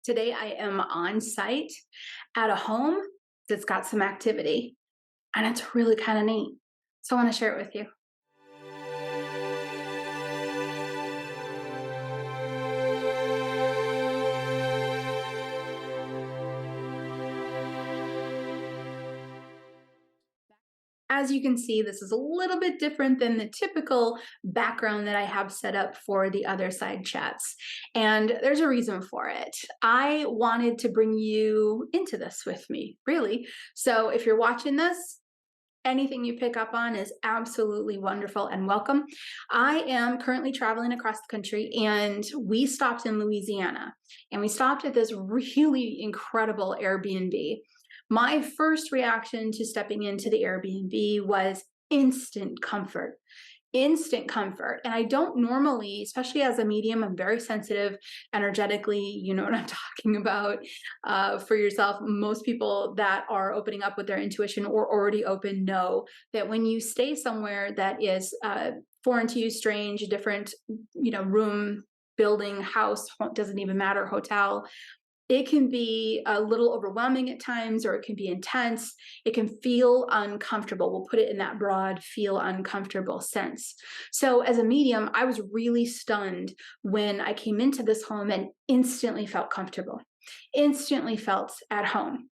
Today I am on site at a home that's got some activity, and it's really kind of neat. So I want to share it with you. As you can see, this is a little bit different than the typical background that I have set up for the Otherside chats. And there's a reason for it. I wanted to bring you into this with me, really. So if you're watching this, anything you pick up on is absolutely wonderful and welcome. I am currently traveling across the country, and we stopped in Louisiana, and we stopped at this really incredible Airbnb. My first reaction to stepping into the Airbnb was instant comfort. Instant comfort. And I don't normally, especially as a medium, I'm very sensitive energetically. You know what I'm talking about for yourself. Most people that are opening up with their intuition or already open know that when you stay somewhere that is foreign to you, strange, different, room, building, house, doesn't even matter, hotel, it can be a little overwhelming at times, or it can be intense. It can feel uncomfortable. We'll put it in that broad, feel uncomfortable sense. So, as a medium, I was really stunned when I came into this home and instantly felt comfortable, instantly felt at home.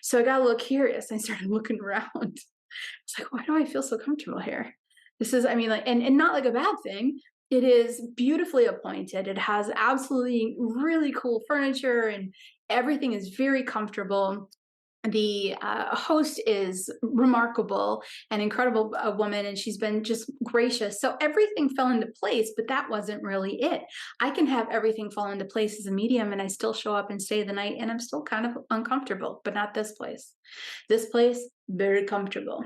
So, I got a little curious. I started looking around. It's like, why do I feel so comfortable here? This is, I mean, like, and not like a bad thing. It is beautifully appointed. It has absolutely really cool furniture, and everything is very comfortable. The host is remarkable, an incredible woman, and she's been just gracious. So everything fell into place, but that wasn't really it. I can have everything fall into place as a medium, and I still show up and stay the night, and I'm still kind of uncomfortable, but not this place. This place, very comfortable.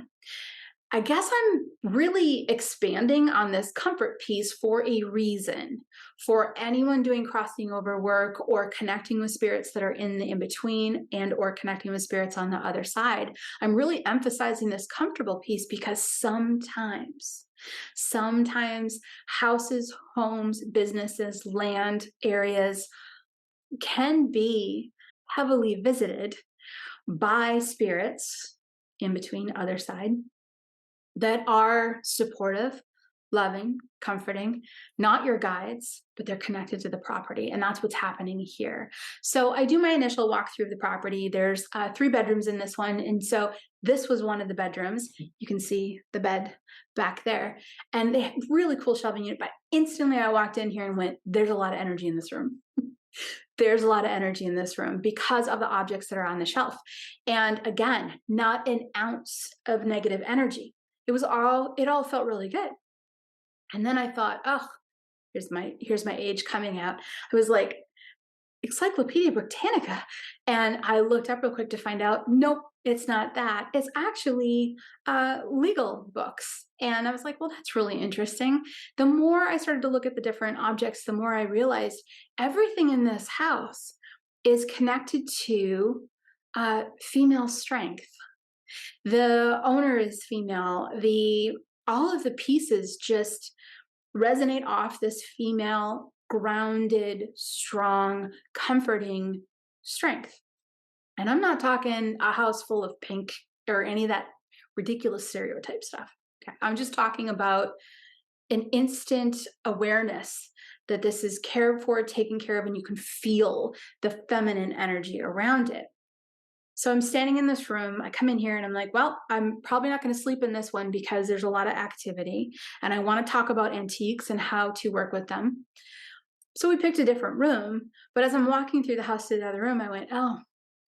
I guess I'm really expanding on this comfort piece for a reason. For anyone doing crossing over work or connecting with spirits that are in the in between and or connecting with spirits on the other side, I'm really emphasizing this comfortable piece because sometimes houses, homes, businesses, land areas can be heavily visited by spirits in between other side that are supportive, loving, comforting, not your guides, but they're connected to the property. And that's what's happening here. So I do my initial walk through the property. There's 3 bedrooms in this one. And so this was one of the bedrooms. You can see the bed back there. And they had really cool shelving unit. But instantly I walked in here and went, there's a lot of energy in this room. There's a lot of energy in this room because of the objects that are on the shelf. And again, not an ounce of negative energy. It all felt really good. And then I thought, oh, here's my age coming out. I was like, Encyclopedia Britannica. And I looked up real quick to find out, nope, it's not that. It's actually legal books. And I was like, well, that's really interesting. The more I started to look at the different objects, the more I realized everything in this house is connected to female strength. The owner is female. The All of the pieces just resonate off this female, grounded, strong, comforting strength. And I'm not talking a house full of pink or any of that ridiculous stereotype stuff. Okay. I'm just talking about an instant awareness that this is cared for, taken care of, and you can feel the feminine energy around it. So I'm standing in this room. I come in here and I'm like, well, I'm probably not going to sleep in this one because there's a lot of activity. And I want to talk about antiques and how to work with them. So we picked a different room. But as I'm walking through the house to the other room, I went, oh,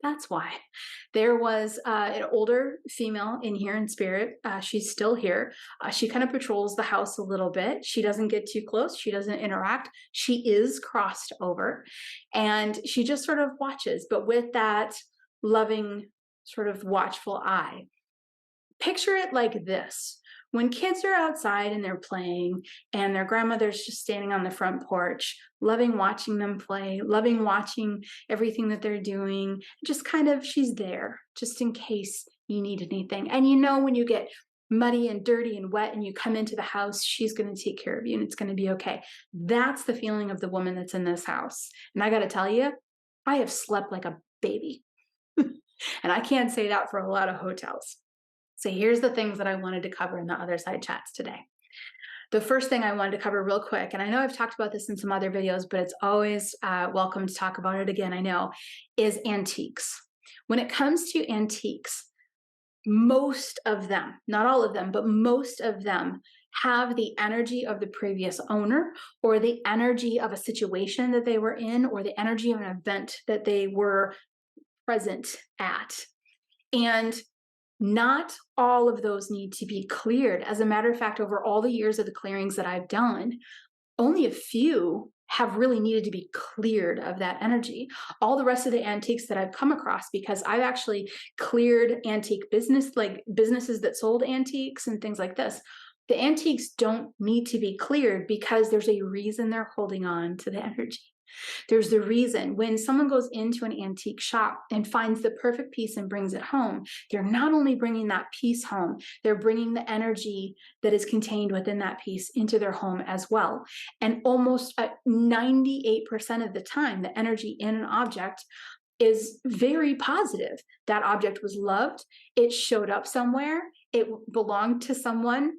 that's why. There was an older female in here in spirit. She's still here. She kind of patrols the house a little bit. She doesn't get too close. She doesn't interact. She is crossed over. And she just sort of watches, but with that loving, sort of watchful eye. Picture it like this. When kids are outside and they're playing and their grandmother's just standing on the front porch, loving watching them play, loving watching everything that they're doing, just kind of, she's there just in case you need anything. And when you get muddy and dirty and wet and you come into the house, she's going to take care of you and it's going to be okay. That's the feeling of the woman that's in this house. And I got to tell you, I have slept like a baby. And I can't say that for a lot of hotels. So here's the things that I wanted to cover in the other side chats today. The first thing I wanted to cover real quick, and I know I've talked about this in some other videos, but it's always welcome to talk about it again, I know, is antiques. When it comes to antiques, most of them, not all of them, but most of them have the energy of the previous owner, or the energy of a situation that they were in, or the energy of an event that they were present at. And not all of those need to be cleared. As a matter of fact, over all the years of the clearings that I've done, only a few have really needed to be cleared of that energy. All the rest of the antiques that I've come across, because I've actually cleared antique business, like businesses that sold antiques and things like this, the antiques don't need to be cleared because there's a reason they're holding on to the energy. There's the reason when someone goes into an antique shop and finds the perfect piece and brings it home, they're not only bringing that piece home, they're bringing the energy that is contained within that piece into their home as well. And almost 98% of the time, the energy in an object is very positive. That object was loved, it showed up somewhere, it belonged to someone,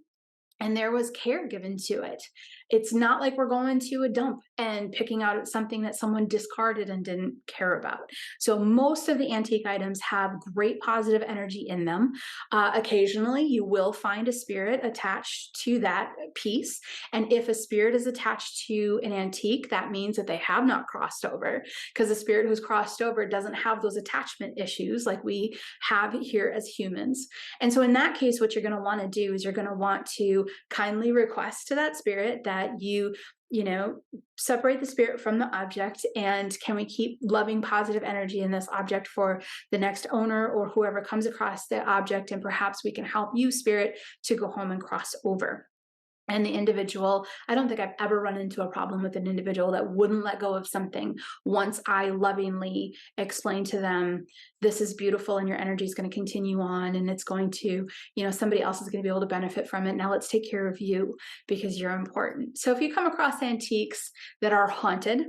and there was care given to it. It's not like we're going to a dump and picking out something that someone discarded and didn't care about. So most of the antique items have great positive energy in them. Occasionally, you will find a spirit attached to that piece. And if a spirit is attached to an antique, that means that they have not crossed over, because a spirit who's crossed over doesn't have those attachment issues like we have here as humans. And so in that case, what you're going to want to do is you're going to want to kindly request to that spirit that you know, separate the spirit from the object, and can we keep loving positive energy in this object for the next owner or whoever comes across the object, and perhaps we can help you, spirit, to go home and cross over. And the individual, I don't think I've ever run into a problem with an individual that wouldn't let go of something once I lovingly explain to them, this is beautiful and your energy is going to continue on, and it's going to, somebody else is going to be able to benefit from it. Now let's take care of you because you're important. So if you come across antiques that are haunted,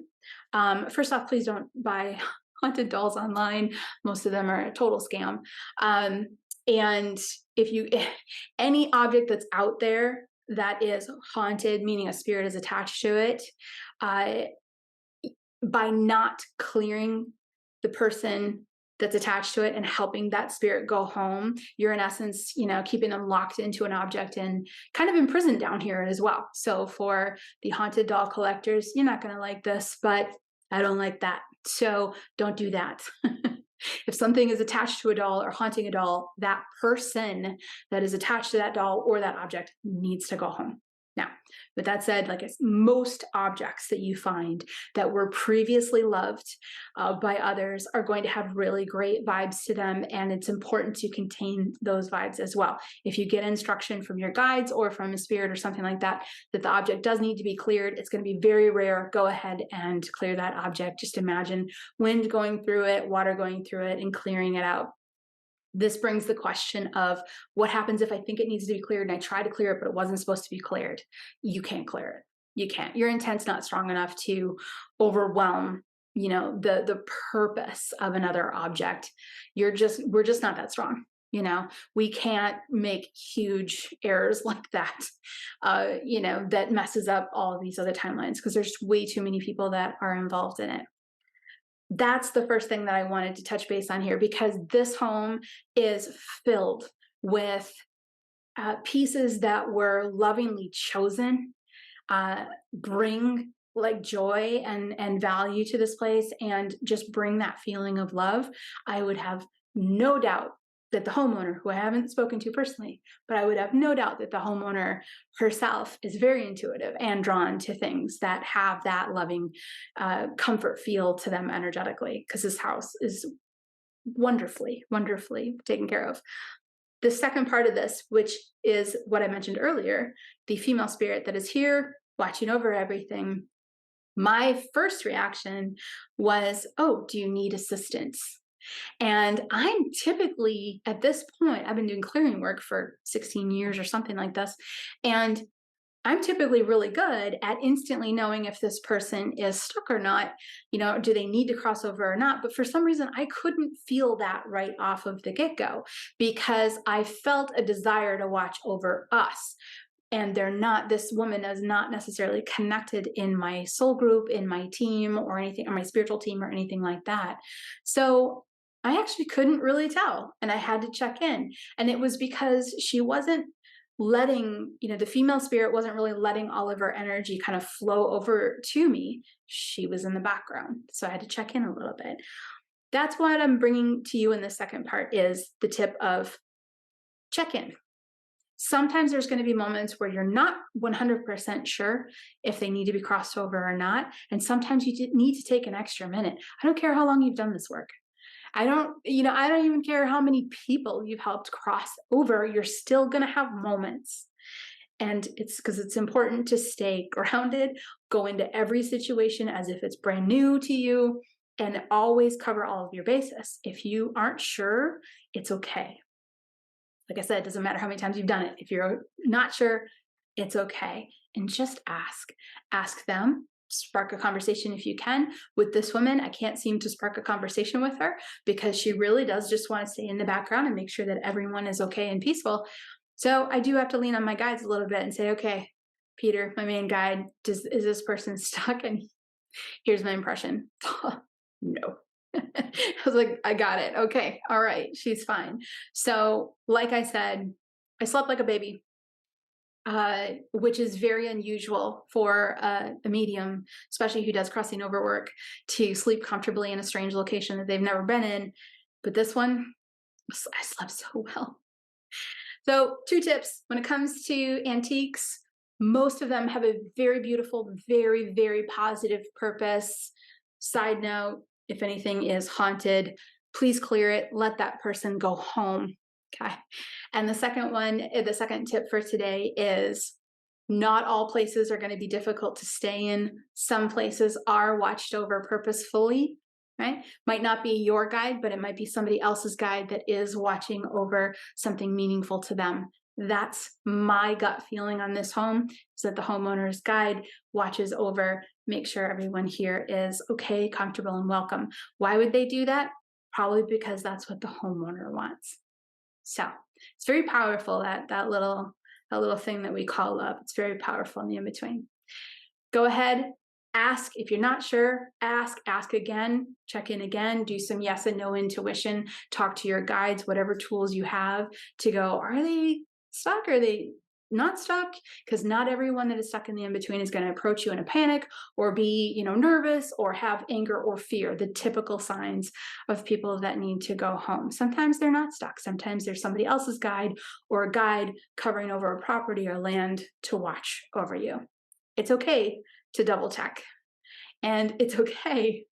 first off, please don't buy haunted dolls online. Most of them are a total scam. And any object that's out there that is haunted, meaning a spirit is attached to it, by not clearing the person that's attached to it and helping that spirit go home, you're in essence, keeping them locked into an object and kind of imprisoned down here as well. So for the haunted doll collectors, you're not going to like this, but I don't like that. So don't do that. If something is attached to a doll or haunting a doll, that person that is attached to that doll or that object needs to go home. Now, with that said, like most objects that you find that were previously loved by others are going to have really great vibes to them, and it's important to contain those vibes as well. If you get instruction from your guides or from a spirit or something like that, that the object does need to be cleared, it's going to be very rare. Go ahead and clear that object. Just imagine wind going through it, water going through it, and clearing it out. This brings the question of what happens if I think it needs to be cleared and I try to clear it, but it wasn't supposed to be cleared. You can't clear it. You can't. Your intent's not strong enough to overwhelm, the purpose of another object. We're just not that strong. We can't make huge errors like that, that messes up all of these other timelines, because there's way too many people that are involved in it. That's the first thing that I wanted to touch base on here, because this home is filled with pieces that were lovingly chosen, bring like joy and value to this place, and just bring that feeling of love. I would have no doubt that the homeowner, who I haven't spoken to personally, but I would have no doubt that the homeowner herself is very intuitive and drawn to things that have that loving comfort feel to them energetically, because this house is wonderfully, wonderfully taken care of. The second part of this, which is what I mentioned earlier, the female spirit that is here watching over everything. My first reaction was, oh, do you need assistance? And I'm typically, at this point, I've been doing clearing work for 16 years or something like this. And I'm typically really good at instantly knowing if this person is stuck or not. Do they need to cross over or not? But for some reason, I couldn't feel that right off of the get go because I felt a desire to watch over us. And this woman is not necessarily connected in my soul group, in my team, or anything, or my spiritual team, or anything like that. So I actually couldn't really tell. And I had to check in. And it was because she wasn't the female spirit wasn't really letting all of her energy kind of flow over to me. She was in the background. So I had to check in a little bit. That's what I'm bringing to you in the second part is the tip of check in. Sometimes there's going to be moments where you're not 100% sure if they need to be crossed over or not. And sometimes you need to take an extra minute. I don't care how long you've done this work. I don't even care how many people you've helped cross over. You're still going to have moments. And it's because it's important to stay grounded, go into every situation as if it's brand new to you, and always cover all of your bases. If you aren't sure, it's okay. Like I said, it doesn't matter how many times you've done it. If you're not sure, it's okay. And just ask. Ask them. Spark a conversation if you can. With this woman, I can't seem to spark a conversation with her because she really does just want to stay in the background and make sure that everyone is okay and peaceful. So I do have to lean on my guides a little bit and say, okay, Peter, my main guide, is this person stuck? And here's my impression. No. I was like, I got it. Okay. All right. She's fine. So, like I said, I slept like a baby, which is very unusual for a medium, especially who does crossing over work, to sleep comfortably in a strange location that they've never been in. But this one, I slept so well. So, 2 tips when it comes to antiques. Most of them have a very beautiful, very, very positive purpose. Side note, if anything is haunted, please clear it. Let that person go home. Okay. And the second tip for today is not all places are going to be difficult to stay in. Some places are watched over purposefully, right? Might not be your guide, but it might be somebody else's guide that is watching over something meaningful to them. That's my gut feeling on this home, is that the homeowner's guide watches over, make sure everyone here is okay, comfortable, and welcome. Why would they do that? Probably because that's what the homeowner wants. So it's very powerful, that little thing that we call love. It's very powerful in the in-between. Go ahead, ask. If you're not sure, ask again, check in again, do some yes and no intuition, talk to your guides, whatever tools you have to go, are they stuck? Are they not stuck? Because not everyone that is stuck in the in-between is going to approach you in a panic or be, nervous or have anger or fear, the typical signs of people that need to go home. Sometimes they're not stuck. Sometimes there's somebody else's guide or a guide covering over a property or land to watch over you. It's okay to double check. And it's okay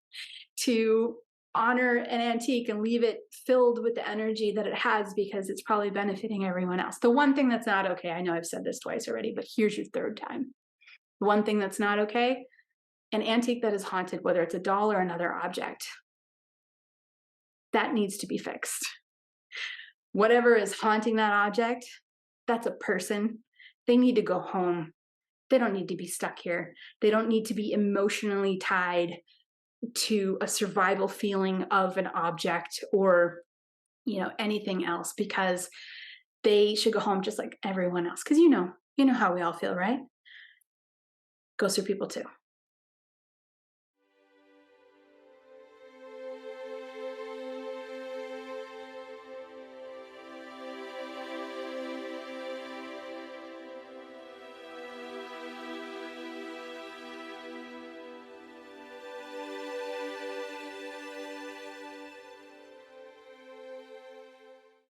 to honor an antique and leave it filled with the energy that it has because it's probably benefiting everyone else. The one thing that's not okay, I know I've said this twice already, but here's your third time. The one thing that's not okay, an antique that is haunted, whether it's a doll or another object, that needs to be fixed. Whatever is haunting that object, that's a person. They need to go home. They don't need to be stuck here. They don't need to be emotionally tied to a survival feeling of an object or, anything else, because they should go home just like everyone else. Because you know how we all feel, right? Goes through people too.